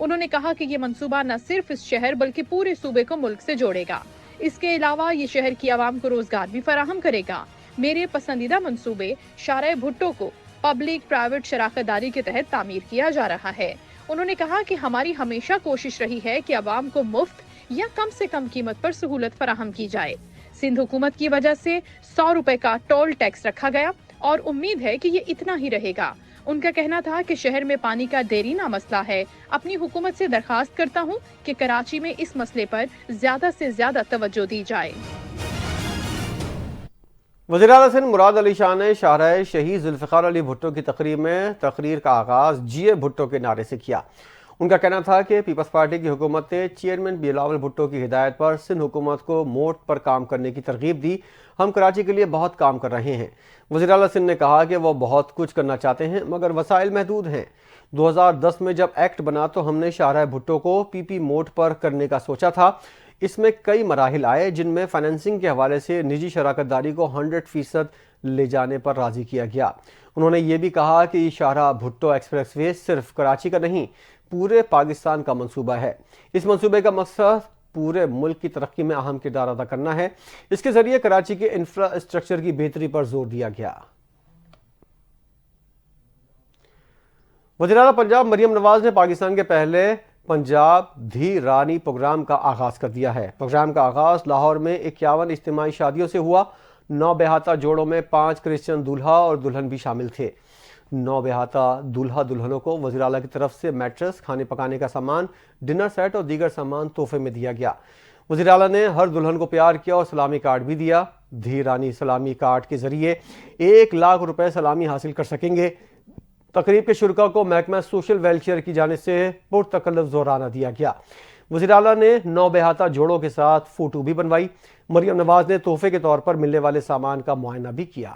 انہوں نے کہا کہ یہ منصوبہ نہ صرف اس شہر بلکہ پورے صوبے کو ملک سے جوڑے گا. اس کے علاوہ یہ شہر کی عوام کو روزگار بھی فراہم کرے گا. میرے پسندیدہ منصوبے شارع بھٹو کو پبلک پرائیویٹ شراکت داری کے تحت تعمیر کیا جا رہا ہے. انہوں نے کہا کہ ہماری ہمیشہ کوشش رہی ہے کہ عوام کو مفت یا کم سے کم قیمت پر سہولت فراہم کی جائے. سندھ حکومت کی وجہ سے 100 روپے کا ٹول ٹیکس رکھا گیا اور امید ہے کہ یہ اتنا ہی رہے گا. ان کا کہنا تھا کہ شہر میں پانی کا دیرینہ مسئلہ ہے. اپنی حکومت سے درخواست کرتا ہوں کہ کراچی میں اس مسئلے پر زیادہ سے زیادہ توجہ دی جائے. وزیر اعلیٰ سندھ مراد علی شاہ نے شاہراہ شہید ذوالفقار علی بھٹو کی تقریب میں تقریر کا آغاز جیے بھٹو کے نعرے سے کیا. ان کا کہنا تھا کہ پیپلز پارٹی کی حکومت نے چیئرمین بلاول بھٹو کی ہدایت پر سندھ حکومت کو موٹ پر کام کرنے کی ترغیب دی. ہم کراچی کے لیے بہت کام کر رہے ہیں. وزیر اعلیٰ سندھ نے کہا کہ وہ بہت کچھ کرنا چاہتے ہیں مگر وسائل محدود ہیں. 2010 میں جب ایکٹ بنا تو ہم نے شاہراہ بھٹو کو پی پی موڈ پر کرنے کا سوچا تھا. اس میں کئی مراحل آئے جن میں فائنینسنگ کے حوالے سے نجی شراکت داری کو 100% لے جانے پر راضی کیا گیا. انہوں نے یہ بھی کہا کہ یہ شاہراہ بھٹو ایکسپریس وے صرف کراچی کا نہیں پورے پاکستان کا منصوبہ ہے. اس منصوبے کا مقصد پورے ملک کی ترقی میں اہم کردار ادا کرنا ہے. اس کے ذریعے کراچی کے انفراسٹرکچر کی بہتری پر زور دیا گیا. وزیر اعلیٰ پنجاب مریم نواز نے پاکستان کے پہلے پنجاب دھی رانی پروگرام کا آغاز کر دیا ہے. پروگرام کا آغاز لاہور میں 51 اجتماعی شادیوں سے ہوا. 9 بہاتہ جوڑوں میں 5 کرسچن دولہا اور دلہن بھی شامل تھے. 9 بہاتہ دولہا دلہنوں کو وزیر اعلیٰ کی طرف سے میٹرس، کھانے پکانے کا سامان، ڈنر سیٹ اور دیگر سامان تحفے میں دیا گیا. وزیر اعلیٰ نے ہر دلہن کو پیار کیا اور سلامی کارڈ بھی دیا. دھی رانی سلامی کارڈ کے ذریعے 1 لاکھ روپے سلامی حاصل کر سکیں گے. تقریب کے شرکاء کو محکمہ سوشل ویلفیئر کی جانب سے پرتکلف زورانہ دیا گیا. وزیر اعلیٰ نے 9 بہاتہ جوڑوں کے ساتھ فوٹو بھی بنوائی. مریم نواز نے تحفے کے طور پر ملنے والے سامان کا معائنہ بھی کیا.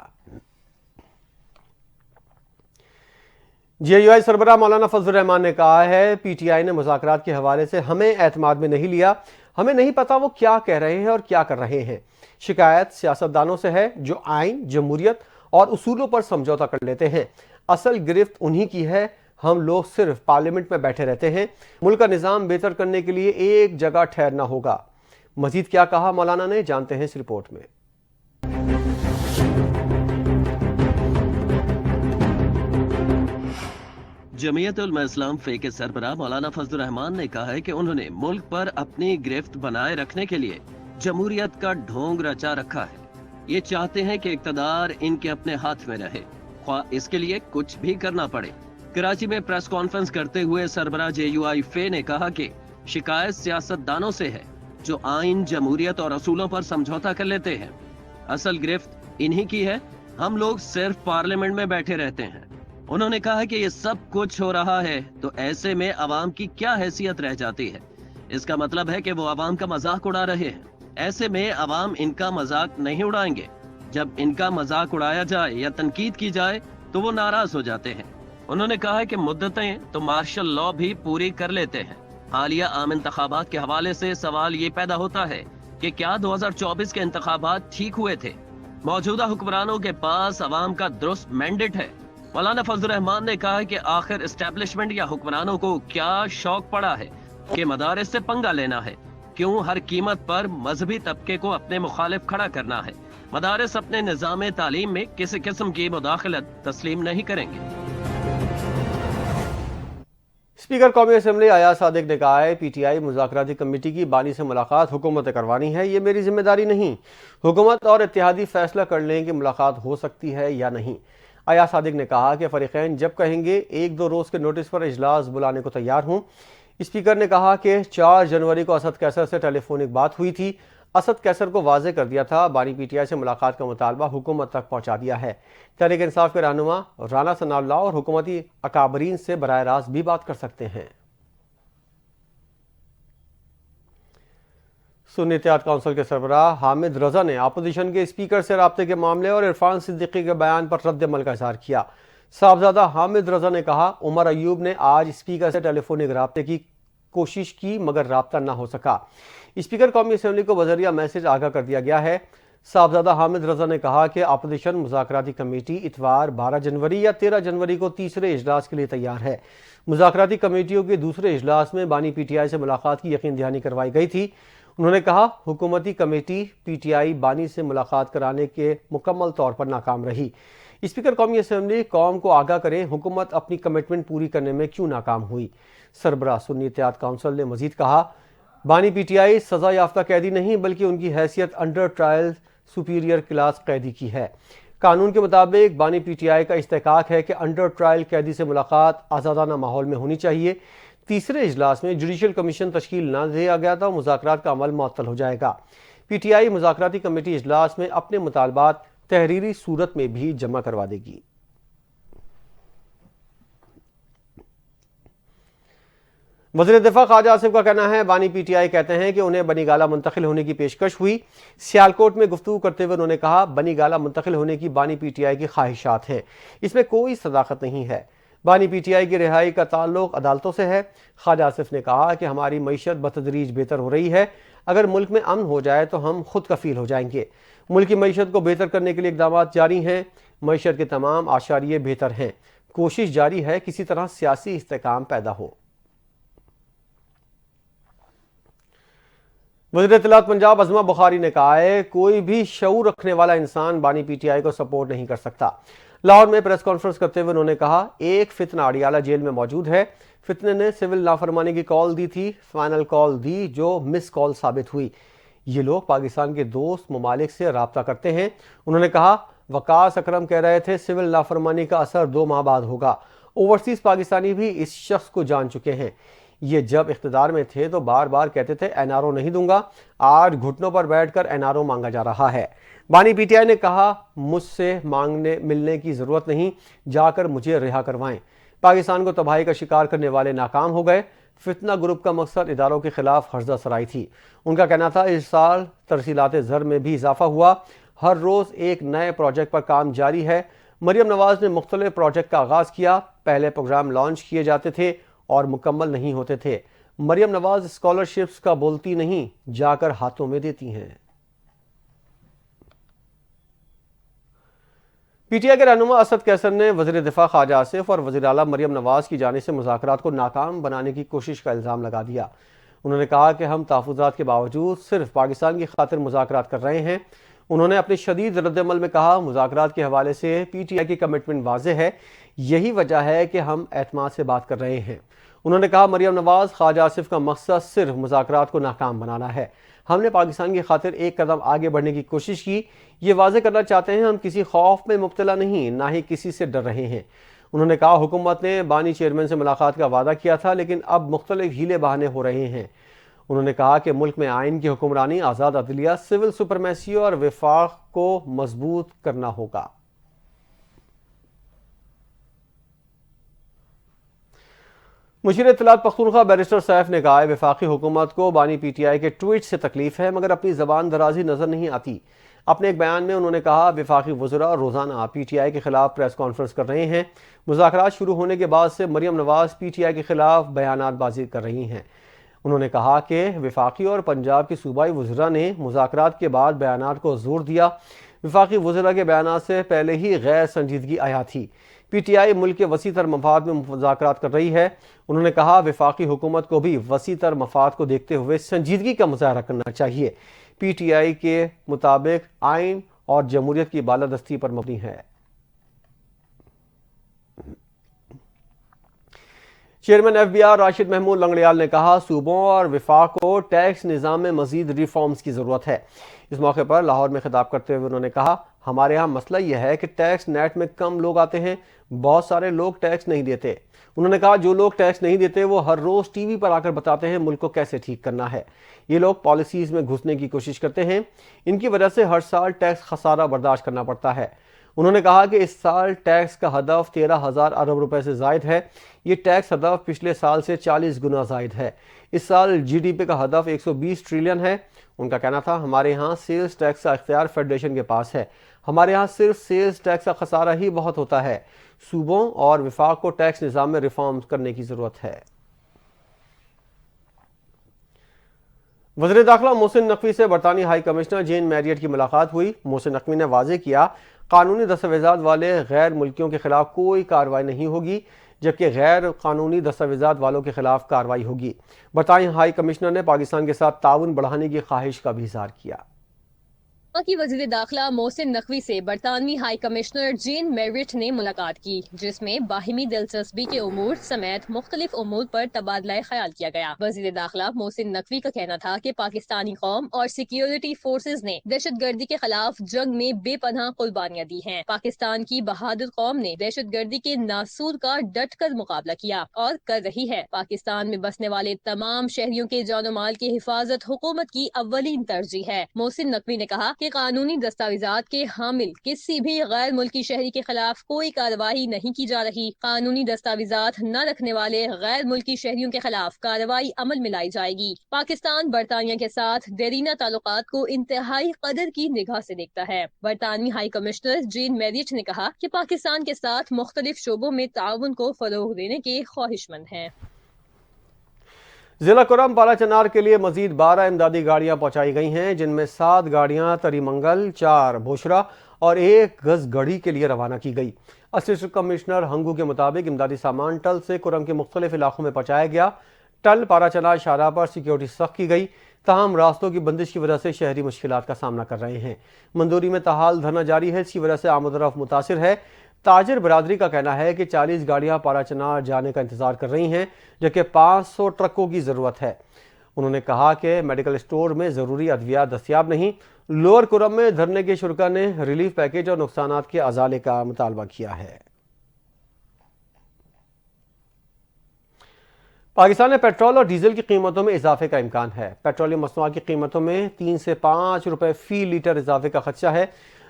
جے یو آئی سربراہ مولانا فضل الرحمان نے کہا ہے پی ٹی آئی نے مذاکرات کے حوالے سے ہمیں اعتماد میں نہیں لیا. ہمیں نہیں پتا وہ کیا کہہ رہے ہیں اور کیا کر رہے ہیں. شکایت سیاستدانوں سے ہے جو آئین، جمہوریت اور اصولوں پر سمجھوتا کر لیتے ہیں. اصل گرفت انہی کی ہے. ہم لوگ صرف پارلیمنٹ میں بیٹھے رہتے ہیں. ملک کا نظام بہتر کرنے کے لیے ایک جگہ ٹھہرنا ہوگا. مزید کیا کہا مولانا نے، جانتے ہیں اس رپورٹ میں. جمعیت علماء اسلام فے کے سربراہ مولانا فضل الرحمان نے کہا ہے کہ انہوں نے ملک پر اپنی گرفت بنائے رکھنے کے لیے جمہوریت کا ڈھونگ رچا رکھا ہے. یہ چاہتے ہیں کہ اقتدار ان کے اپنے ہاتھ میں رہے، خواہ اس کے لیے کچھ بھی کرنا پڑے. کراچی میں پریس کانفرنس کرتے ہوئے سربراہ جے یو آئی فے نے کہا کہ شکایت سیاست دانوں سے ہے جو آئین، جمہوریت اور اصولوں پر سمجھوتا کر لیتے ہیں. اصل گرفت انہی کی ہے. ہم لوگ صرف پارلیمنٹ میں بیٹھے رہتے ہیں. انہوں نے کہا کہ یہ سب کچھ ہو رہا ہے تو ایسے میں عوام کی کیا حیثیت رہ جاتی ہے. اس کا مطلب ہے کہ وہ عوام کا مذاق اڑا رہے ہیں. ایسے میں عوام ان کا مذاق نہیں اڑائیں گے. جب ان کا مذاق اڑایا جائے یا تنقید کی جائے تو وہ ناراض ہو جاتے ہیں. انہوں نے کہا کہ مدتیں تو مارشل لاء بھی پوری کر لیتے ہیں. حالیہ عام انتخابات کے حوالے سے سوال یہ پیدا ہوتا ہے کہ کیا 2024 کے انتخابات ٹھیک ہوئے تھے؟ موجودہ حکمرانوں کے پاس عوام کا درست مینڈیٹ ہے. مولانا فضل الرحمان نے کہا کہ آخر اسٹیبلشمنٹ یا حکمرانوں کو کیا شوق پڑا ہے کہ مدارس سے پنگا لینا ہے؟ کیوں ہر قیمت پر مذہبی طبقے کو اپنے مخالف کھڑا کرنا ہے؟ مدارس اپنے نظام تعلیم میں کسی قسم کی مداخلت تسلیم نہیں کریں گے. اسپیکر قومی اسمبلی ایاز صادق نے کہا ہے پی ٹی آئی مذاکراتی کمیٹی کی بانی سے ملاقات حکومت کروانی ہے. یہ میری ذمہ داری نہیں. حکومت اور اتحادی فیصلہ کر لیں کہ ملاقات ہو سکتی ہے یا نہیں. ایاز صادق نے کہا کہ فریقین جب کہیں گے 1-2 روز کے نوٹس پر اجلاس بلانے کو تیار ہوں. اسپیکر نے کہا کہ 4 جنوری کو اسد کیسر سے ٹیلی فونک بات ہوئی تھی. اسد کیسر کو واضح کر دیا تھا. بانی پی ٹی آئی سے ملاقات کا مطالبہ حکومت تک پہنچا دیا ہے. تحریک انصاف کے رہنما رانا ثناء اللہ اور حکومتی اکابرین سے براہ راست بھی بات کر سکتے ہیں. سنی اتحاد کونسل کے سربراہ حامد رضا نے اپوزیشن کے اسپیکر سے رابطے کے معاملے اور عرفان صدیقی کے بیان پر رد عمل کا اظہار کیا. صاحبزادہ حامد رضا نے کہا عمر ایوب نے آج اسپیکر سے ٹیلی فونک رابطے کی کوشش کی مگر رابطہ نہ ہو سکا. اسپیکر قومی اسمبلی کو بذریعہ میسج آگاہ کر دیا گیا ہے. صاحبزادہ حامد رضا نے کہا کہ اپوزیشن مذاکراتی کمیٹی اتوار 12 جنوری یا 13 جنوری کو تیسرے اجلاس کے لیے تیار ہے۔ مذاکراتی کمیٹیوں کے دوسرے اجلاس میں بانی پی ٹی آئی سے ملاقات کی یقین دہانی کروائی گئی تھی۔ انہوں نے کہا حکومتی کمیٹی پی ٹی آئی بانی سے ملاقات کرانے کے مکمل طور پر ناکام رہی۔ اسپیکر قومی اسمبلی قوم کو آگاہ کریں حکومت اپنی کمٹمنٹ پوری کرنے میں کیوں ناکام ہوئی۔ سربراہ سنی اتحاد کونسل نے مزید کہا بانی پی ٹی آئی سزا یافتہ قیدی نہیں بلکہ ان کی حیثیت انڈر ٹرائل سپیریئر کلاس قیدی کی ہے۔ قانون کے مطابق بانی پی ٹی آئی کا استحقاق ہے کہ انڈر ٹرائل قیدی سے ملاقات آزادانہ ماحول میں ہونی چاہیے۔ تیسرے اجلاس میں جوڈیشل کمیشن تشکیل نہ دیا گیا تو مذاکرات کا عمل معطل ہو جائے گا۔ پی ٹی آئی مذاکراتی کمیٹی اجلاس میں اپنے مطالبات تحریری صورت میں بھی جمع کروا دے گی۔ وزیر دفاع خواجہ آصف کا کہنا ہے بانی پی ٹی آئی کہتے ہیں کہ انہیں بنی گالہ منتقل ہونے کی پیشکش ہوئی۔ سیالکوٹ میں گفتگو کرتے ہوئے انہوں نے کہا بنی گالہ منتقل ہونے کی بانی پی ٹی آئی کی خواہشات ہیں، اس میں کوئی صداقت نہیں ہے۔ بانی پی ٹی آئی کی رہائی کا تعلق عدالتوں سے ہے۔ خواجہ آصف نے کہا کہ ہماری معیشت بتدریج بہتر ہو رہی ہے، اگر ملک میں امن ہو جائے تو ہم خود کفیل ہو جائیں گے۔ ملک کی معیشت کو بہتر کرنے کے لیے اقدامات جاری ہیں، معیشت کے تمام اعشاریے بہتر ہیں، کوشش جاری ہے کسی طرح سیاسی استحکام پیدا ہو۔ وزیر اطلاعات پنجاب عظمہ بخاری نے کہا ہے کوئی بھی شعور رکھنے والا انسان بانی پی ٹی آئی کو سپورٹ نہیں کر سکتا۔ لاہور میں پریس کانفرنس کرتے ہوئے انہوں نے کہا ایک فتنہ اڈیالہ جیل میں موجود ہے، فتنے نے سول نافرمانی کی کال دی تھی، فائنل کال دی جو مس کال ثابت ہوئی۔ یہ لوگ پاکستان کے دوست ممالک سے رابطہ کرتے ہیں۔ انہوں نے کہا وقاص اکرم کہہ رہے تھے سول نافرمانی کا اثر 2 ماہ بعد ہوگا، اوورسیز پاکستانی بھی اس شخص کو جان چکے ہیں، یہ جب اقتدار میں تھے تو بار بار کہتے تھے این آر او نہیں دوں گا، آج گھٹنوں پر بیٹھ کر این آر او مانگا جا رہا ہے۔ بانی پی ٹی آئی نے کہا مجھ سے ملنے کی ضرورت نہیں، جا کر مجھے رہا کروائیں۔ پاکستان کو تباہی کا شکار کرنے والے ناکام ہو گئے۔ فتنہ گروپ کا مقصد اداروں کے خلاف ہرزہ سرائی تھی۔ ان کا کہنا تھا اس سال ترسیلات زر میں بھی اضافہ ہوا، ہر روز ایک نئے پروجیکٹ پر کام جاری ہے۔ مریم نواز نے مختلف پروجیکٹ کا آغاز کیا، پہلے پروگرام لانچ کیے جاتے تھے اور مکمل نہیں ہوتے تھے۔ مریم نواز اسکالرشپس کا بولتی نہیں، جا کر ہاتھوں میں دیتی ہیں۔ پی ٹی آئی کے رہنما اسد قیصر نے وزیر دفاع خواجہ آصف اور وزیر اعلیٰ مریم نواز کی جانب سے مذاکرات کو ناکام بنانے کی کوشش کا الزام لگا دیا۔ انہوں نے کہا کہ ہم تحفظات کے باوجود صرف پاکستان کی خاطر مذاکرات کر رہے ہیں۔ انہوں نے اپنے شدید رد عمل میں کہا مذاکرات کے حوالے سے پی ٹی آئی کی کمٹمنٹ واضح ہے، یہی وجہ ہے کہ ہم اعتماد سے بات کر رہے ہیں۔ انہوں نے کہا مریم نواز خواجہ آصف کا مقصد صرف مذاکرات کو ناکام بنانا ہے، ہم نے پاکستان کی خاطر ایک قدم آگے بڑھنے کی کوشش کی، یہ واضح کرنا چاہتے ہیں ہم کسی خوف میں مبتلا نہیں، نہ ہی کسی سے ڈر رہے ہیں۔ انہوں نے کہا حکومت نے بانی چیئرمین سے ملاقات کا وعدہ کیا تھا لیکن اب مختلف ہیلے بہانے ہو رہے ہیں۔ انہوں نے کہا کہ ملک میں آئین کی حکمرانی، آزاد عدلیہ، سول سپرمیسی اور وفاق کو مضبوط کرنا ہوگا۔ مشیر اطلاعات پختونخوا بیرسٹر سیف نے کہا ہے وفاقی حکومت کو بانی پی ٹی آئی کے ٹویٹ سے تکلیف ہے مگر اپنی زبان درازی نظر نہیں آتی۔ اپنے ایک بیان میں انہوں نے کہا وفاقی وزراء روزانہ پی ٹی آئی کے خلاف پریس کانفرنس کر رہے ہیں، مذاکرات شروع ہونے کے بعد سے Maryam Nawaz P T I کے خلاف بیانات بازی کر رہی ہیں۔ انہوں نے کہا کہ وفاقی اور پنجاب کے صوبائی وزراء نے مذاکرات کے بعد بیانات کو زور دیا، وفاقی وزراء کے بیانات سے پہلے ہی غیر سنجیدگی آیا تھی۔ پی ٹی آئی ملک کے وسیع تر مفاد میں مذاکرات کر رہی ہے۔ انہوں نے کہا وفاقی حکومت کو بھی وسیع تر مفاد کو دیکھتے ہوئے سنجیدگی کا مظاہرہ کرنا چاہیے۔ پی ٹی آئی کے مطابق آئین اور جمہوریت کی بالادستی پر مبنی ہے۔ Chairman F B R Rashid Mahmood Langrial نے کہا صوبوں اور وفاق کو ٹیکس نظام میں مزید ریفارمز کی ضرورت ہے۔ اس موقع پر لاہور میں خطاب کرتے ہوئے انہوں نے کہا ہمارے ہاں مسئلہ یہ ہے کہ ٹیکس نیٹ میں کم لوگ آتے ہیں، بہت سارے لوگ ٹیکس نہیں دیتے۔ انہوں نے کہا جو لوگ ٹیکس نہیں دیتے وہ ہر روز ٹی وی پر آ کر بتاتے ہیں ملک کو کیسے ٹھیک کرنا ہے۔ یہ لوگ پالیسیز میں گھسنے کی کوشش کرتے ہیں، ان کی وجہ سے ہر سال ٹیکس خسارہ برداشت کرنا پڑتا ہے۔ انہوں نے کہا کہ اس سال ٹیکس کا ہدف 13,000 ارب روپے سے زائد ہے، یہ ٹیکس ہدف پچھلے سال سے 40 گنا زائد ہے۔ اس سال جی ڈی پی کا ہدف 120 ٹریلین ہے۔ ان کا کہنا تھا ہمارے ہاں سیلز ٹیکس کا اختیار فیڈریشن کے پاس ہے، ہمارے ہاں صرف سیلز ٹیکس کا خسارہ ہی بہت ہوتا ہے۔ صوبوں اور وفاق کو ٹیکس نظام میں ریفارم کرنے کی ضرورت ہے۔ وزیر داخلہ محسن نقوی سے برطانوی ہائی کمشنر جین میریٹ کی ملاقات ہوئی۔ محسن نقوی نے واضح کیا قانونی دستاویزات والے غیر ملکیوں کے خلاف کوئی کارروائی نہیں ہوگی، جبکہ غیر قانونی دستاویزات والوں کے خلاف کارروائی ہوگی۔ برطانوی ہائی کمشنر نے پاکستان کے ساتھ تعاون بڑھانے کی خواہش کا بھی اظہار کیا۔ کی وزیر داخلہ محسن نقوی سے برطانوی ہائی کمشنر جین میریٹ نے ملاقات کی، جس میں باہمی دلچسپی کے امور سمیت مختلف امور پر تبادلہ خیال کیا گیا۔ وزیر داخلہ محسن نقوی کا کہنا تھا کہ پاکستانی قوم اور سیکیورٹی فورسز نے دہشت گردی کے خلاف جنگ میں بے پناہ قربانیاں دی ہیں۔ پاکستان کی بہادر قوم نے دہشت گردی کے ناسور کا ڈٹ کر مقابلہ کیا اور کر رہی ہے۔ پاکستان میں بسنے والے تمام شہریوں کے جان و مال کی حفاظت حکومت کی اولین ترجیح ہے۔ محسن نقوی نے کہا کہ قانونی دستاویزات کے حامل کسی بھی غیر ملکی شہری کے خلاف کوئی کارروائی نہیں کی جا رہی۔ قانونی دستاویزات نہ رکھنے والے غیر ملکی شہریوں کے خلاف کارروائی عمل میں لائی جائے گی۔ پاکستان برطانیہ کے ساتھ دیرینہ تعلقات کو انتہائی قدر کی نگاہ سے دیکھتا ہے۔ برطانوی ہائی کمشنر جین میریٹ نے کہا کہ پاکستان کے ساتھ مختلف شعبوں میں تعاون کو فروغ دینے کے خواہش مند ہیں۔ ضلع کرم بالا چنار کے لیے مزید 12 امدادی گاڑیاں پہنچائی گئی ہیں، جن میں 7 گاڑیاں تری منگل، 4 بھوشرا اور 1 گز گڑھی کے لیے روانہ کی گئی۔ اسسٹنٹ کمشنر ہنگو کے مطابق امدادی سامان ٹل سے کرم کے مختلف علاقوں میں پہنچایا گیا۔ ٹل پارا چنار شاہراہ پر سیکیورٹی سخت کی گئی، تاہم راستوں کی بندش کی وجہ سے شہری مشکلات کا سامنا کر رہے ہیں۔ مندوری میں تاحال دھرنا جاری ہے، اس کی وجہ سے آمد و رفت متاثر ہے۔ تاجر برادری کا کہنا ہے کہ 40 گاڑیاں پارا چنار جانے کا انتظار کر رہی ہیں، جبکہ 500 ٹرکوں کی ضرورت ہے۔ انہوں نے کہا کہ میڈیکل اسٹور میں ضروری ادویات دستیاب نہیں۔ لوور کرم میں دھرنے کے شرکاء نے ریلیف پیکج اور نقصانات کے ازالے کا مطالبہ کیا ہے۔ پاکستان میں پیٹرول اور ڈیزل کی قیمتوں میں اضافے کا امکان ہے۔ پیٹرولیم مصنوعات کی قیمتوں میں 3 سے 5 روپے فی لیٹر اضافے کا خدشہ ہے۔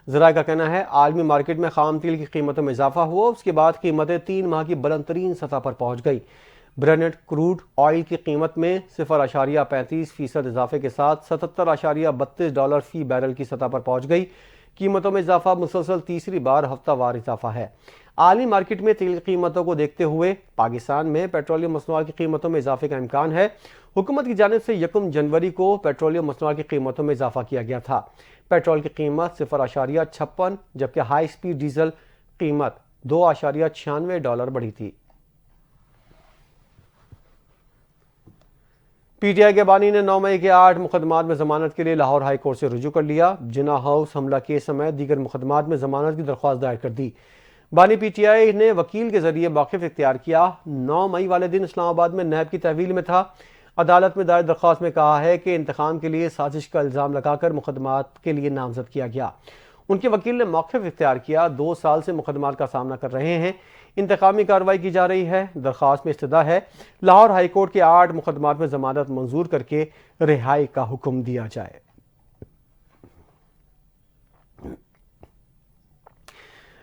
ذرائع کا کہنا ہے عالمی مارکیٹ میں خام تیل کی قیمتوں میں اضافہ ہوا، اس کے بعد قیمتیں 3 ماہ کی بلند ترین سطح پر پہنچ گئی۔ برنٹ کروڈ آئل کی قیمت میں 0.35% اضافے کے ساتھ $77.32 فی بیرل کی سطح پر پہنچ گئی۔ قیمتوں میں اضافہ مسلسل تیسری بار ہفتہ وار اضافہ ہے۔ عالمی مارکیٹ میں تیل کی قیمتوں کو دیکھتے ہوئے پاکستان میں پیٹرولیم مصنوعات کی قیمتوں میں اضافے کا امکان ہے۔ حکومت کی جانب سے 1 جنوری کو پیٹرولیم مصنوعات کی قیمتوں میں اضافہ کیا گیا تھا۔ پیٹرول کی قیمت 0.56، جبکہ ہائی سپیڈ ڈیزل قیمت $2.96 بڑھی تھی۔ پی ٹی آئی کے بانی نے 9 مئی کے 8 مقدمات میں ضمانت کے لیے لاہور ہائی کورٹ سے رجوع کر لیا۔ جناح ہاؤس حملہ کیس سمیت دیگر مقدمات میں ضمانت کی درخواست دائر کر دی۔ بانی پی ٹی آئی نے وکیل کے ذریعے موقف اختیار کیا۔ 9 مئی والے دن اسلام آباد میں نیب کی تحویل میں تھا۔ عدالت میں دائر درخواست میں کہا ہے کہ انتقام کے لیے سازش کا الزام لگا کر مقدمات کے لیے نامزد کیا گیا۔ ان کے وکیل نے موقف اختیار کیا، 2 سال سے مقدمات کا سامنا کر رہے ہیں، انتقامی کارروائی کی جا رہی ہے۔ درخواست میں استدعا ہے لاہور ہائی کورٹ کے 8 مقدمات میں ضمانت منظور کر کے رہائی کا حکم دیا جائے۔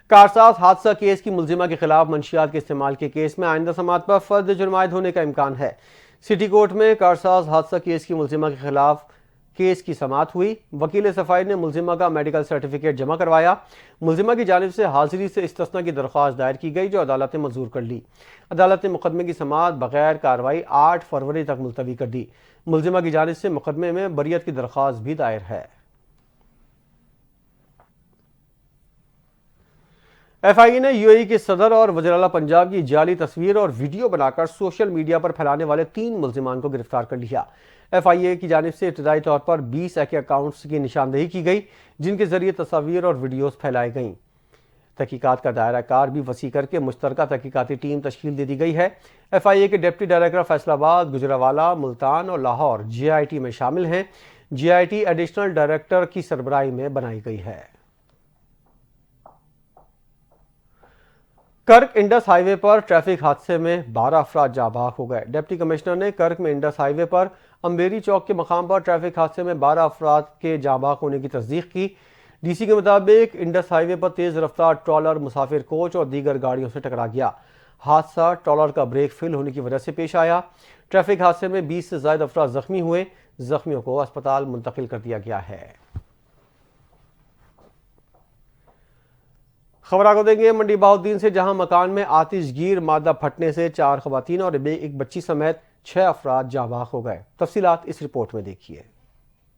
کارساز حادثہ کیس کی ملزمہ کے خلاف منشیات کے استعمال کے کیس میں آئندہ سماعت پر فرد جرم عائد ہونے کا امکان ہے۔ سٹی کورٹ میں کارساز حادثہ کیس کی ملزمہ کے خلاف کیس کی سماعت ہوئی۔ وکیل صفائی نے ملزمہ کا میڈیکل سرٹیفکیٹ جمع کروایا۔ ملزمہ کی جانب سے حاضری سے استثناء کی درخواست دائر کی گئی، جو عدالت نے منظور کر لی۔ عدالت نے مقدمے کی سماعت بغیر کارروائی 8 فروری تک ملتوی کر دی۔ ملزمہ کی جانب سے مقدمے میں بریت کی درخواست بھی دائر ہے۔ ایف آئی اے نے یو اے ای کے صدر اور وزیر اعلیٰ پنجاب کی جعلی تصویر اور ویڈیو بنا کر سوشل میڈیا پر پھیلانے والے 3 ملزمان کو گرفتار کر لیا۔ ایف آئی اے کی جانب سے ابتدائی طور پر 20 ایک اکاؤنٹس کی نشاندہی کی گئی، جن کے ذریعے تصاویر اور ویڈیوز پھیلائی گئیں۔ تحقیقات کا دائرہ کار بھی وسیع کر کے مشترکہ تحقیقاتی ٹیم تشکیل دے دی گئی ہے۔ ایف آئی اے کے ڈپٹی ڈائریکٹر فیصل آباد، گجرانوالہ، ملتان اور لاہور جے آئی ٹی میں شامل ہیں۔ جے آئی ٹی ایڈیشنل ڈائریکٹر کی سربراہی میں بنائی گئی ہے۔ کرک انڈس ہائی وے پر ٹریفک حادثے میں 12 افراد جاں بحق ہو گئے۔ ڈپٹی کمشنر نے کرک میں انڈس ہائی وے پر امبیری چوک کے مقام پر ٹریفک حادثے میں 12 افراد کے جاں بحق ہونے کی تصدیق کی۔ ڈی سی کے مطابق انڈس ہائی وے پر تیز رفتار ٹرالر مسافر کوچ اور دیگر گاڑیوں سے ٹکرا گیا۔ حادثہ ٹرالر کا بریک فیل ہونے کی وجہ سے پیش آیا۔ ٹریفک حادثے میں 20 سے زائد افراد زخمی ہوئے۔ زخمیوں کو اسپتال منتقل کر دیا گیا ہے۔ خبر آگے دیں گے منڈی بہاؤالدین سے، جہاں مکان میں آتش گیر مادہ پھٹنے سے 4 خواتین اور ایک بچی سمیت 6 افراد جاں بحق ہو گئے۔ تفصیلات اس رپورٹ میں دیکھیے۔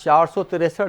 463